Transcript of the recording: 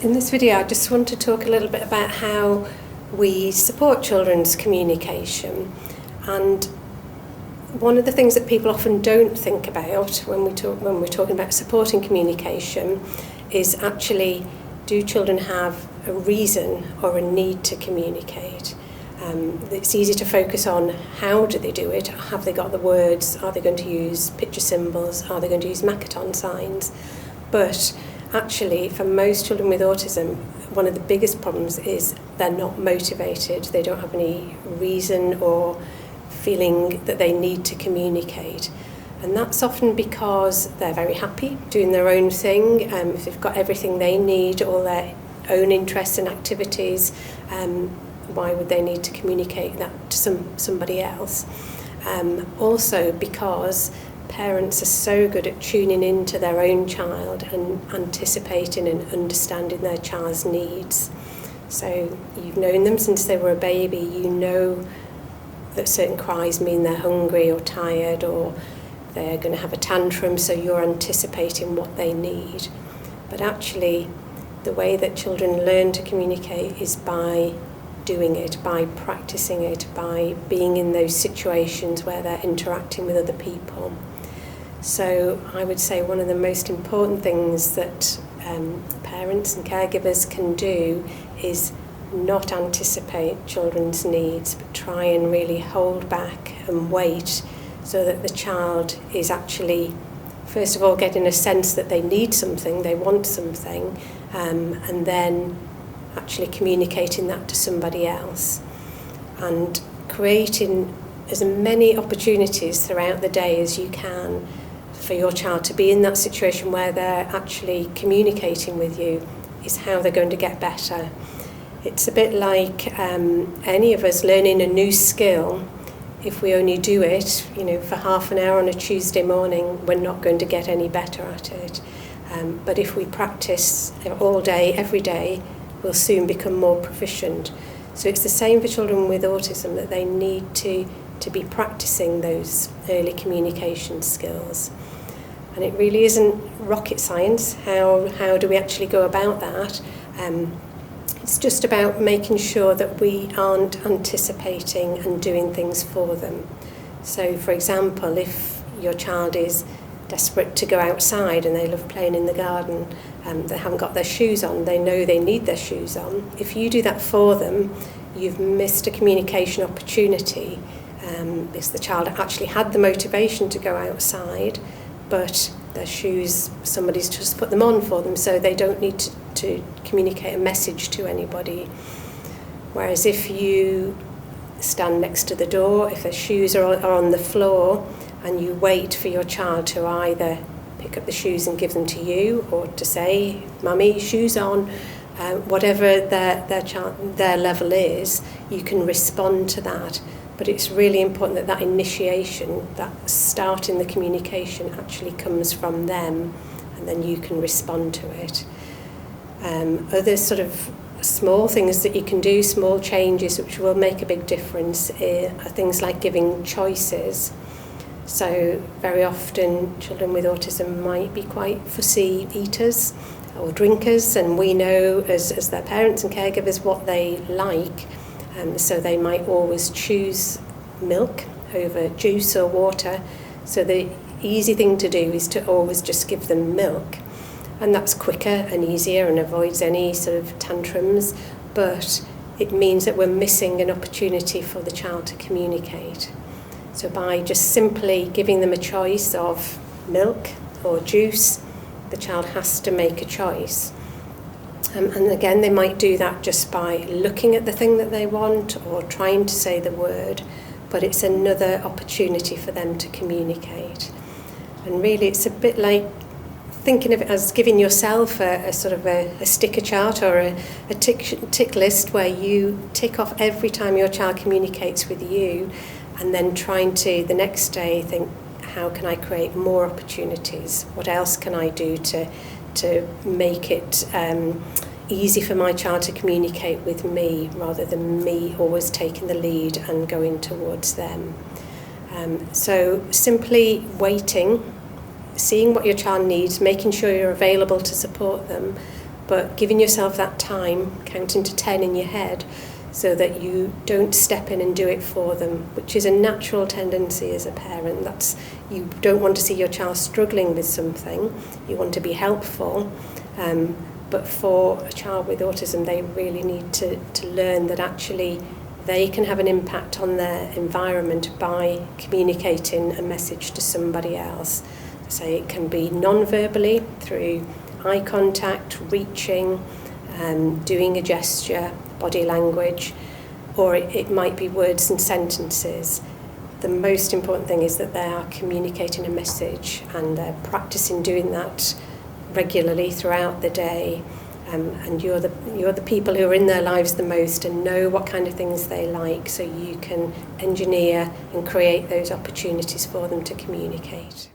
In this video, I just want to talk a little bit about how we support children's communication. And one of the things that people often don't think about when we're talking about supporting communication is actually, do children have a reason or a need to communicate? It's easy to focus on how do they do it. Have they got the words? Are they going to use picture symbols? Are they going to use Makaton signs? But actually, for most children with autism, one of the biggest problems is they're not motivated. They don't have any reason or feeling that they need to communicate. And that's often because they're very happy doing their own thing. If they've got everything they need, all their own interests and activities, why would they need to communicate that to somebody else? Also because parents are so good at tuning into their own child and anticipating and understanding their child's needs. So you've known them since they were a baby, you know that certain cries mean they're hungry or tired or they're going to have a tantrum, so you're anticipating what they need. But actually, the way that children learn to communicate is by doing it, by practicing it, by being in those situations where they're interacting with other people. So I would say one of the most important things that parents and caregivers can do is not anticipate children's needs, but try and really hold back and wait so that the child is actually, first of all, getting a sense that they need something, they want something, and then actually communicating that to somebody else. And creating as many opportunities throughout the day as you can for your child to be in that situation where they're actually communicating with you is how they're going to get better. It's a bit like any of us learning a new skill. If we only do it, for half an hour on a Tuesday morning, we're not going to get any better at it. But if we practice all day, every day, we'll soon become more proficient. So it's the same for children with autism, that they need to be practicing those early communication skills. And it really isn't rocket science. How do we actually go about that? It's just about making sure that we aren't anticipating and doing things for them. So, for example, if your child is desperate to go outside and they love playing in the garden, they haven't got their shoes on, they know they need their shoes on. If you do that for them, you've missed a communication opportunity, because the child actually had the motivation to go outside, but their shoes, somebody's just put them on for them, so they don't need to communicate a message to anybody. Whereas if you stand next to the door, if their shoes are on the floor, and you wait for your child to either pick up the shoes and give them to you, or to say, "Mummy, shoes on," whatever their level is, you can respond to that. But it's really important that initiation, that starting the communication, actually comes from them, and then you can respond to it. Other sort of small things that you can do, small changes which will make a big difference, are things like giving choices. So very often children with autism might be quite fussy eaters or drinkers, and we know as their parents and caregivers what they like. So they might always choose milk over juice or water. So the easy thing to do is to always just give them milk. And that's quicker and easier and avoids any sort of tantrums. But it means that we're missing an opportunity for the child to communicate. So by just simply giving them a choice of milk or juice, the child has to make a choice. And again, they might do that just by looking at the thing that they want or trying to say the word, but it's another opportunity for them to communicate. And really, it's a bit like thinking of it as giving yourself a sort of a sticker chart or a tick list where you tick off every time your child communicates with you, and then trying to, the next day, think, how can I create more opportunities? What else can I do to make it easy for my child to communicate with me, rather than me always taking the lead and going towards them. So simply waiting, seeing what your child needs, making sure you're available to support them, but giving yourself that time, counting to 10 in your head, so that you don't step in and do it for them, which is a natural tendency as a parent. You don't want to see your child struggling with something, you want to be helpful, but for a child with autism, they really need to learn that actually they can have an impact on their environment by communicating a message to somebody else. So it can be non-verbally, through eye contact, reaching, doing a gesture, body language, or it might be words and sentences. The most important thing is that they are communicating a message, and they're practicing doing that regularly throughout the day. And you're the people who are in their lives the most and know what kind of things they like, so you can engineer and create those opportunities for them to communicate.